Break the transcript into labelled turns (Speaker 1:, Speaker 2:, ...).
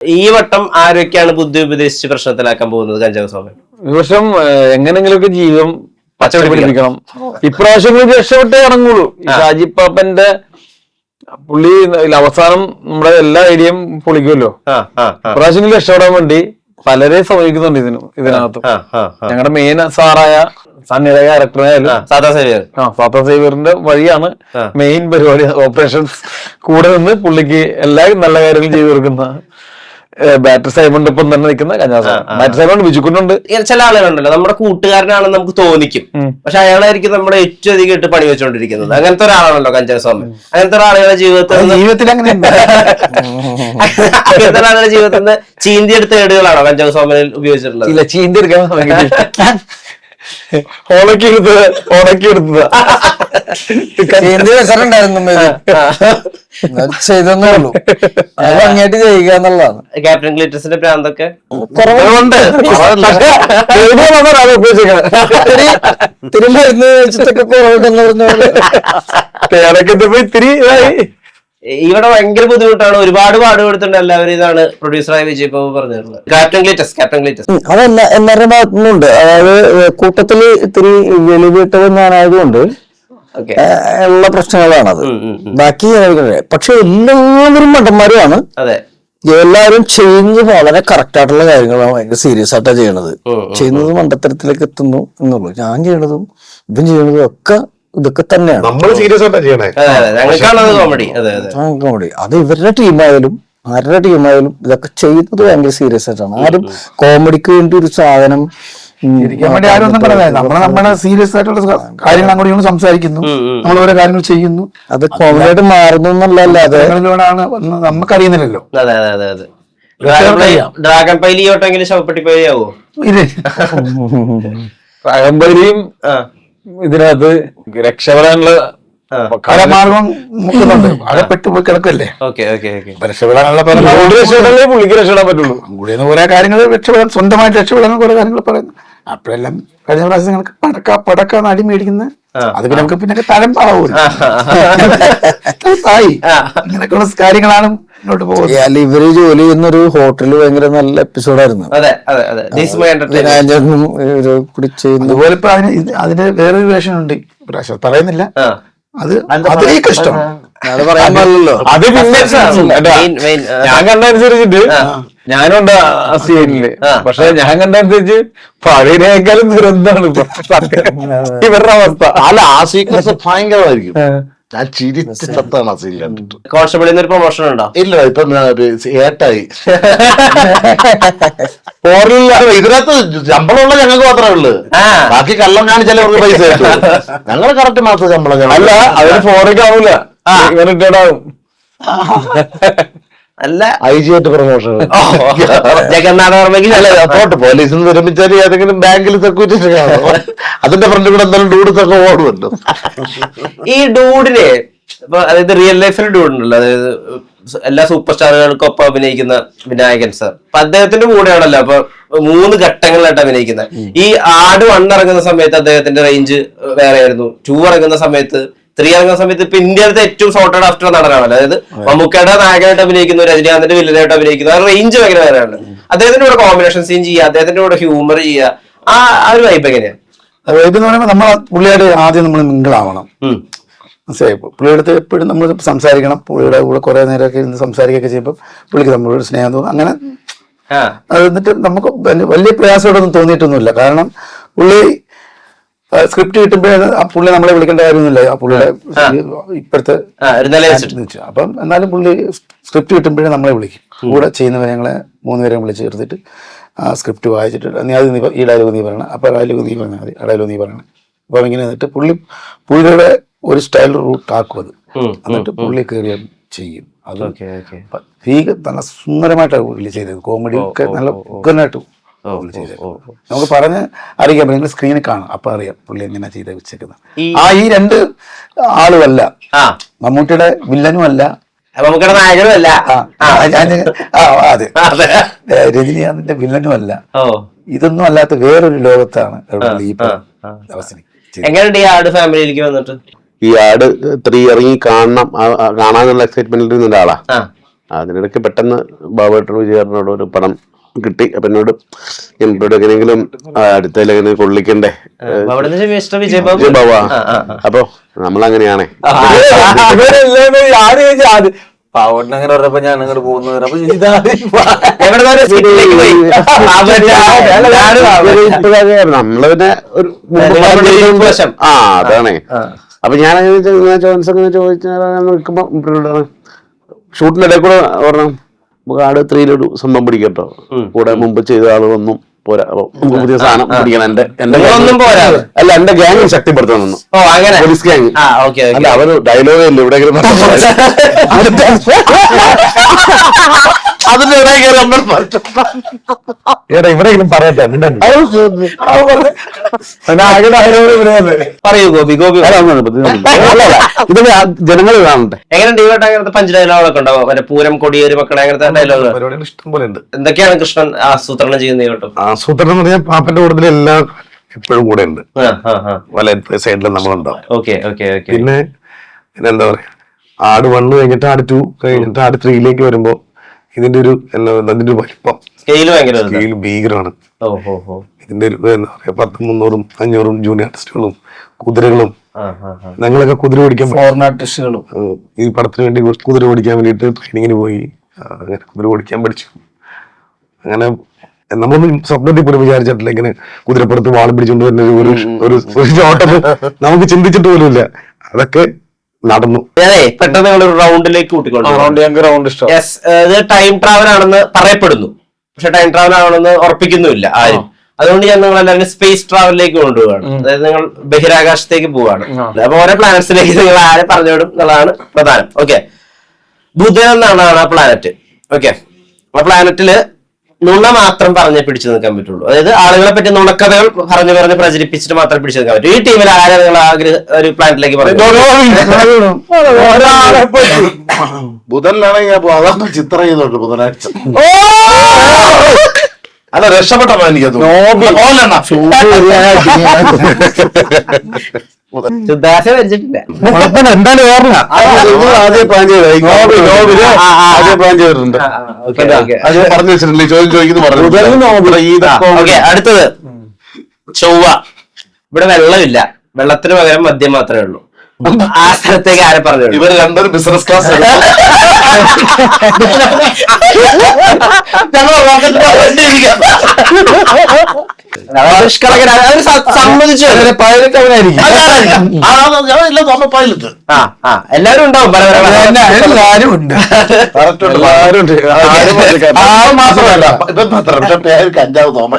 Speaker 1: ഈ വട്ടം ആരൊക്കെയാണ് ബുദ്ധി ഉപദേശിച്ച് പ്രശ്നത്തിലാക്കാൻ പോകുന്നത് കഞ്ചാവ് സ്വാമി?
Speaker 2: ഈ വർഷം എങ്ങനെങ്കിലുമൊക്കെ ജീവിതം പച്ചപിടിപ്പിക്കണം. ഇപ്രാവശ്യം കൂടി രക്ഷപ്പെട്ടേ ഇറങ്ങുള്ളൂ. ഷാജി പാപ്പന്റെ പുള്ളി അവസാനം നമ്മുടെ എല്ലാ ഐഡിയയും പൊളിക്കുമല്ലോ. ഇപ്രാവശ്യം രക്ഷപ്പെടാൻ വേണ്ടി പലരെ സമീപിക്കുന്നുണ്ട് ഇതിനകത്ത്. ഞങ്ങളുടെ മെയിൻ സാറായ സണ്ണിയുടെ ക്യാരക്ടറായാലും സാത്താ സേവിയറിന്റെ വഴിയാണ് മെയിൻ പരിപാടി. ഓപ്പറേഷൻസ് കൂടെ നിന്ന് പുള്ളിക്ക് എല്ലാ നല്ല കാര്യങ്ങളും ചെയ്തു കൊടുക്കുന്ന ബാറ്റർ സൈമന്റെ ഒപ്പം തന്നെ നിൽക്കുന്ന കഞ്ഞാസാണ്. Batter Symonds വിജുക്കുന്നുണ്ട്.
Speaker 1: ചില ആളുകളുണ്ടല്ലോ നമ്മുടെ കൂട്ടുകാരനാണെന്ന് നമുക്ക് തോന്നിക്കും, പക്ഷെ അയാളായിരിക്കും നമ്മുടെ ഏറ്റവും അധികം ഇട്ട് പണി വെച്ചോണ്ടിരിക്കുന്നത്. അങ്ങനത്തെ ഒരാളാണല്ലോ കഞ്ചാവ് സ്വാമി. അങ്ങനത്തെ ഒരാളുകളുടെ ജീവിതത്തിൽ അങ്ങനത്തെ ഒരാളുടെ ജീവിതത്തിൽ നിന്ന് ചീന്തി എടുത്ത ഏടുകളാണോ കഞ്ചാവ് സ്വാമിയിൽ ഉപയോഗിച്ചിട്ടുള്ളത്?
Speaker 2: ഇല്ല, ചീന്തി എടുക്കാൻ ഓണക്കി എടുത്തത്
Speaker 3: ചെയ്തേ ഉള്ളൂ. അത് അങ്ങോട്ട് ചെയ്യുക എന്നുള്ളതാണ്.
Speaker 1: ക്യാപ്റ്റൻ ഗ്ലിറ്റസിന്റെ പ്രാന്തൊക്കെ
Speaker 3: മരുന്ന് വെച്ചിട്ടൊക്കെ കുറവുണ്ടെന്ന് പറഞ്ഞ
Speaker 2: ഇത്തിരി
Speaker 1: ഇവിടെ ഭയങ്കര ബുദ്ധിമുട്ടാണ്. ഒരുപാട് പാടുപെടുത്തുണ്ട് എല്ലാവരും. ഇതാണ് പ്രൊഡ്യൂസറായ വിജയ് ബാബു പറഞ്ഞിട്ടുള്ളത്. ക്യാപ്റ്റൻ ഗ്ലിറ്റസ്
Speaker 3: അതല്ല എല്ലാവരുടെ ഭാഗത്തുനിന്നുണ്ട്. അതായത് കൂട്ടത്തില് ഇത്തിരി വെളിവിട്ടത് ഞാനായതുകൊണ്ട് ഉള്ള പ്രശ്നങ്ങളാണത്. ബാക്കി പക്ഷെ എല്ലാവരും മണ്ടന്മാരുമാണ്. എല്ലാവരും ചെയ്യുന്നത് വളരെ കറക്റ്റ് ആയിട്ടുള്ള കാര്യങ്ങളാണ്. ഭയങ്കര സീരിയസ് ആയിട്ടാണ് ചെയ്യണത്. ചെയ്യുന്നത് മണ്ടത്തരത്തിലേക്ക് എത്തുന്നു എന്നുള്ളൂ. ഞാൻ ചെയ്യണതും ഇവൻ ചെയ്യണതും ഒക്കെ ഇതൊക്കെ തന്നെയാണ്. കോമഡി അത് ഇവരുടെ ടീമായാലും ആരുടെ ടീമായാലും ഇതൊക്കെ ചെയ്യുന്നത് ഭയങ്കര സീരിയസ് ആയിട്ടാണ്. ആരും കോമഡിക്ക് വേണ്ടി ഒരു സാധനം
Speaker 4: ആരും ഒന്നും പറയാം. നമ്മളെ സീരിയസ് ആയിട്ടുള്ള കാര്യങ്ങൾ അങ്ങോട്ട് സംസാരിക്കുന്നു, നമ്മൾ ഓരോ കാര്യങ്ങൾ ചെയ്യുന്നു.
Speaker 3: അത് കോമഡിയായിട്ട് മാറുന്നു എന്നല്ലാതെ
Speaker 4: നമുക്കറിയുന്നില്ലല്ലോ.
Speaker 1: ഡ്രാഗൺ പൈലിയോട്ടെങ്കിലും ശവപ്പെട്ടി പൈലിയാവോ?
Speaker 2: ഡ്രാഗൺ പൈലിയും ഇതിനകത്ത് രക്ഷപ്പെടാനുള്ള
Speaker 4: പല മാർഗം നോക്കുന്നുണ്ട്. അവിടെ പെട്ടുപോയി കിടക്കല്ലേ. രക്ഷപ്പെടാനുള്ള
Speaker 2: പുള്ളിക്ക് രക്ഷപ്പെടാൻ പറ്റുള്ളൂ.
Speaker 4: കൂടെ കുറെ കാര്യങ്ങൾ രക്ഷപ്പെടാൻ, സ്വന്തമായിട്ട് രക്ഷപ്പെടാൻ കുറെ കാര്യങ്ങൾ പറയുന്നു. അപ്പോഴെല്ലാം കഴിഞ്ഞ പ്രാവശ്യം ഞങ്ങൾക്ക് പടക്ക നടി മേടിക്കുന്ന അത് നമുക്ക് പിന്നെ തരം പാവൂല അങ്ങനെയൊക്കെയുള്ള കാര്യങ്ങളാണ് മുന്നോട്ട് പോകുന്നത്.
Speaker 3: അല്ല, ഇവര് ജോലി ചെയ്യുന്നൊരു ഹോട്ടലിൽ ഭയങ്കര നല്ല എപ്പിസോഡായിരുന്നു.
Speaker 4: അതുപോലെ ഇപ്പൊ അതിന്റെ വേറൊരു വേഷം ഉണ്ട്, പറയുന്നില്ല. അത് അതിലേക്ക് ഇഷ്ടം
Speaker 3: അത് പറയാൻ പാടില്ലല്ലോ.
Speaker 2: അത് പിന്നെ ഞാൻ കണ്ടനുസരിച്ചിട്ട് ഞാനുണ്ട് ആ സീനില്. പക്ഷെ ഞാൻ കണ്ടനുസരിച്ച് പഴയതിനേക്കാളും ദുരന്താണ് ഇവരുടെ അവസ്ഥ.
Speaker 5: അല്ല, ആ സീക്വൻസ് ഭയങ്കരമായിരിക്കും. ഞാൻ ചിരിച്ച് ചത്താണ് ആ സീൻ കണ്ടിട്ട്.
Speaker 1: കോൺസ്റ്റബിളിൽ നിന്ന് ഒരു പ്രൊമോഷൻ ഉണ്ടോ?
Speaker 5: ഇല്ല, ഇപ്പൊ ഏട്ടായി. ഇതിനകത്ത് ശമ്പളമുള്ള ഞങ്ങൾക്ക് മാത്രമേ ഉള്ളു. ബാക്കി കള്ളം കാണിച്ചാലേ അവർക്ക് പൈസ കിട്ടും. ഞങ്ങൾ കറക്റ്റ് മാസം ശമ്പളം.
Speaker 2: അല്ല, അവര് ഫോറൊക്കെ ആവൂല, ഇങ്ങനെ ഇട്ടാവും.
Speaker 1: അല്ല,
Speaker 5: ഐജിയായിട്ട് പ്രൊമോഷൻ.
Speaker 1: ജഗന്നാഥ
Speaker 5: പോലീസിൽ നിന്ന് വിരമിച്ചാൽ ഏതെങ്കിലും ബാങ്കിൽ സെക്യൂരിറ്റി കാണും. അതിന്റെ ഫ്രണ്ട് കൂടെ എന്തായാലും ഡൂഡ്സ് ഒക്കെ ഓടുമല്ലോ.
Speaker 1: ഈ ഡൂഡിനെ ഇപ്പൊ അതായത് റിയൽ ലൈഫിൽ ഡൂഡ് ഉണ്ടല്ലോ, അതായത് എല്ലാ സൂപ്പർ സ്റ്റാറുകൾക്കും ഒപ്പം അഭിനയിക്കുന്ന വിനായകൻ സാർ. അപ്പൊ അദ്ദേഹത്തിന്റെ കൂടെയാണല്ലോ അപ്പൊ 3 ഘട്ടങ്ങളിലായിട്ട് അഭിനയിക്കുന്നത്. ഈ ആട് 1 ഇറങ്ങുന്ന സമയത്ത് അദ്ദേഹത്തിന്റെ റേഞ്ച് വേറെ ആയിരുന്നു. 2 ഇറങ്ങുന്ന സമയത്ത്, 3 ഇറങ്ങുന്ന സമയത്ത് ഇപ്പൊ ഇന്ത്യയിലത്തെ ഏറ്റവും സോർട്ടഡ് ആഫ്റ്റർ നടനാണല്ലോ. അതായത് മമ്മൂക്കയുടെ നായകനായിട്ട് അഭിനയിക്കുന്നു, രജനീകാന്തിന്റെ വില്ലനായിട്ട് അഭിനയിക്കുന്നു. ആ റേഞ്ച് ഭയങ്കര വേറെയാണ്. അദ്ദേഹത്തിന്റെ കൂടെ കോമ്പിനേഷൻ സീൻ ചെയ്യുക, അദ്ദേഹത്തിന്റെ കൂടെ ഹ്യൂമർ ചെയ്യുക, ആ ഒരു വൈബ് എങ്ങനെയാണ്?
Speaker 4: വൈബ് എന്ന് പറയുമ്പോൾ നമ്മൾ പുള്ളിയുടെ ആദ്യം നമ്മൾ മിങ്കിളാവണം. പുള്ളിയുടെ എപ്പോഴും നമ്മൾ സംസാരിക്കണം. പുള്ളിയുടെ കൂടെ കുറെ നേരമൊക്കെ ഇരുന്ന് സംസാരിക്കുകയൊക്കെ ചെയ്യുമ്പോൾ പുള്ളിക്ക് നമ്മളോട് സ്നേഹം തോന്നും. അങ്ങനെ അത് എന്നിട്ട് നമുക്ക് വലിയ പ്രയാസമായിട്ടൊന്നും തോന്നിയിട്ടൊന്നുമില്ല. കാരണം പുള്ളി സ്ക്രിപ്റ്റ് കിട്ടുമ്പോഴേ പുള്ളി നമ്മളെ വിളിക്കേണ്ട കാര്യമൊന്നുമില്ല. ആ പുള്ളിയുടെ ഇപ്പോഴത്തെ അപ്പം എന്നാലും പുള്ളി സ്ക്രിപ്റ്റ് കിട്ടുമ്പോഴേ നമ്മളെ വിളിക്കും. കൂടെ ചെയ്യുന്നവരെ ഞങ്ങളെ 3 പേരെ വിളിച്ച് ചേർത്തിട്ട് ആ സ്ക്രിപ്റ്റ് വായിച്ചിട്ട് നീ അത് ഈ ഡയലോഗ് നീ പറയണം, അപ്പോൾ ഡയലോഗ് നീ പറഞ്ഞാൽ മതി, ആ ഡയലോഗ് നീ പറയണം. അപ്പം ഇങ്ങനെ എന്നിട്ട് പുള്ളിയുടെ ഒരു സ്റ്റൈൽ റൂട്ട് ആക്കും അത്. എന്നിട്ട് പുള്ളി കയറി ചെയ്യും. അത് നല്ല സുന്ദരമായിട്ടാണ് പുള്ളി ചെയ്തത്. കോമഡി ഒക്കെ നല്ല ഉഗ്രനായിട്ട് പുള്ളി ചെയ്തത്. നമുക്ക് പറഞ്ഞ് അറിയിക്കാൻ പറ്റും. നിങ്ങൾ സ്ക്രീനിൽ കാണാം, അപ്പൊ അറിയാം പുള്ളി എങ്ങനെ ചെയ്ത് വെച്ചേക്കുന്നത്. ഈ 2 ആളുമല്ല, മമ്മൂട്ടിയുടെ വില്ലനും അല്ല,
Speaker 1: നായകനും അല്ല,
Speaker 4: അതെ രജനീകാന്തിന്റെ വില്ലനും അല്ല. ഇതൊന്നും അല്ലാത്ത വേറൊരു ലോകത്താണ് ഈ അവസരം.
Speaker 1: എങ്ങനെയുണ്ട് ഈ ആട് ഫാമിലിയിലേക്ക് വന്നിട്ട്?
Speaker 5: ഈ ആട് 3 ഇറങ്ങി കാണാനുള്ള എക്സൈറ്റ്മെന്റിൽ ഇരുന്ന ഒരാളാ. അതിനിടയ്ക്ക് പെട്ടെന്ന് ബാബുവേട്ടൻ വിജയനോട് ഒരു പടം കിട്ടി. അപ്പൊ എന്നോട് ഇവിടെ എങ്ങനെയെങ്കിലും അടുത്തതിലെങ്ങനെ കൊള്ളിക്കണ്ടേ ബാബു. അപ്പൊ നമ്മളങ്ങനെയാണേ.
Speaker 2: പാവട്ടിന് അങ്ങനെ പറഞ്ഞപ്പോ ഞാൻ അങ്ങോട്ട് പോകുന്നത് അപ്പൊ
Speaker 5: നമ്മള് പിന്നെ ഒരു അതാണേ. അപ്പൊ ഞാൻ ചോദിച്ചു നിൽക്കുമ്പോ ഷൂട്ടിന്റെ ഇടയിൽ കൂടെ പറഞ്ഞു നമുക്ക് ആട് 3-യിലൊരു സംഭവം പിടിക്കട്ടോ, കൂടെ മുമ്പ് ചെയ്ത ആളുകളൊന്നും പോരാ, നമുക്ക് പുതിയ സാധനം പിടിക്കണം. എന്റെ എന്റെ ഗ്യാങ് ശക്തിപ്പെടുത്താൻ നിന്നു, പോലീസ് ഗ്യാങ്. അല്ല അവര് ഡയലോഗ് ഇല്ല എവിടെയെങ്കിലും അതിന്റെ ഇടയിൽ
Speaker 2: ഇവിടെയെങ്കിലും പറയട്ടെ.
Speaker 1: പറയൂ ഗോപി.
Speaker 5: ഇത് ജനങ്ങൾ കാണട്ടെ.
Speaker 1: എങ്ങനെ ഡീവായിട്ട് അങ്ങനത്തെ പഞ്ച് ഡയലോഗൊക്കെ ഉണ്ടാവും? മറ്റേ പൂരം കൊടിയേരി മക്കളെ അങ്ങനത്തെ ഡയലോഗ്
Speaker 4: പരിപാടികൾ ഇഷ്ടം പോലെ ഉണ്ട്.
Speaker 1: എന്തൊക്കെയാണ് കൃഷ്ണൻ ആസൂത്രണം ചെയ്യുന്നത് കേട്ടോ?
Speaker 4: ആസൂത്രണം എന്ന് പറഞ്ഞാൽ പാപ്പന്റെ കൂടുതൽ എല്ലാം എപ്പോഴും കൂടെ ഉണ്ട്, പല സൈഡിലും നമ്മളുണ്ടാവും. പിന്നെ എന്താ പറയാ, ആട് 1 കഴിഞ്ഞിട്ട് ആട് 2 കഴിഞ്ഞിട്ട് ആട് 3യിലേക്ക് വരുമ്പോ ഇതിന്റെ ഒരു അതിന്റെ ഒരു വലിപ്പം സ്കെയിൽ ഭീകരമാണ്. ഇതിന്റെ ഒരു എന്താ പറയാ 100-300-500 ജൂനിയർ ആർട്ടിസ്റ്റുകളും കുതിരകളും, ഞങ്ങളൊക്കെ കുതിര ഓടിക്കാൻ
Speaker 3: ഫോറിൻ ആർട്ടിസ്റ്റുകളും
Speaker 4: ഈ പടത്തിന് വേണ്ടി കുതിര ഓടിക്കാൻ വേണ്ടിയിട്ട് ട്രെയിനിങ്ങിന് പോയി, അങ്ങനെ കുതിര ഓടിക്കാൻ പഠിച്ചു. അങ്ങനെ നമ്മളൊന്നും സ്വപ്നത്തിൽ പോലും വിചാരിച്ചിട്ടില്ല ഇങ്ങനെ കുതിരപ്പുറത്ത് വാളും പിടിച്ചുകൊണ്ട് വരുന്ന ഒരു ഓട്ടം നമുക്ക് ചിന്തിച്ചിട്ട് പോലും ഇല്ല. അതൊക്കെ നടന്നു.
Speaker 1: പെട്ടെന്ന് ഞങ്ങളൊരു റൗണ്ടിലേക്ക് കൂട്ടിക്കൊണ്ടു. ടൈം ട്രാവൽ ആണെന്ന് പറയപ്പെടുന്നു, പക്ഷെ ടൈം ട്രാവൽ ആണെന്ന് ഉറപ്പിക്കുന്നുമില്ല ആരും. അതുകൊണ്ട് ഞാൻ നിങ്ങൾ എല്ലാവരും സ്പേസ് ട്രാവലിലേക്ക് കൊണ്ടുപോവാണ്. അതായത് നിങ്ങൾ ബഹിരാകാശത്തേക്ക് പോവാണ്. അപ്പൊ ഓരോ പ്ലാനറ്റ്സിലേക്ക് നിങ്ങൾ ആരെ പറഞ്ഞുവിടും എന്നുള്ളതാണ് പ്രധാനം. ഓക്കെ, ബുധൻ എന്നാണ് ആ പ്ലാനറ്റ്. ഓക്കെ, ആ പ്ലാനറ്റില് നുണ മാത്രം പറഞ്ഞേ പിടിച്ചു നിൽക്കാൻ പറ്റുള്ളൂ. അതായത് ആളുകളെ പറ്റി നുണക്കഥകൾ പറഞ്ഞ് പ്രചരിപ്പിച്ചിട്ട് മാത്രം പിടിച്ചു നിൽക്കാൻ പറ്റും. ഈ ടീമിൽ ആരാ നിങ്ങൾ ഒരു പ്ലാനറ്റിലേക്ക് പറഞ്ഞു?
Speaker 5: ബുധനിലാണെങ്കിൽ അതാണ് ചിത്രം ചെയ്യുന്നുണ്ട് ബുധനാഴ്ച. അല്ല രക്ഷപ്പെട്ട എനിക്ക്
Speaker 1: എന്തായാലും
Speaker 5: ആദ്യം പ്ലാൻ ചെയ്തിട്ടുണ്ട്. പറഞ്ഞു വെച്ചിട്ടില്ലേ, ചോദ്യം ചോദിക്കുന്നു പറഞ്ഞു.
Speaker 1: അടുത്തത് ചൊവ്വ. ഇവിടെ വെള്ളമില്ല, വെള്ളത്തിന് പകരം മദ്യം മാത്രമേ ഉള്ളൂ. ആ സ്ഥലത്തേക്ക് ആരെ പറഞ്ഞു?
Speaker 5: ഇവര് രണ്ടൊരു ബിസിനസ് ക്ലാസ്
Speaker 1: സമ്മതിച്ചു. എല്ലാരും ഉണ്ടാവും,
Speaker 3: എല്ലാരും ഉണ്ട്.
Speaker 5: മാത്രമല്ല പേര് കഞ്ചാവ് തോമ.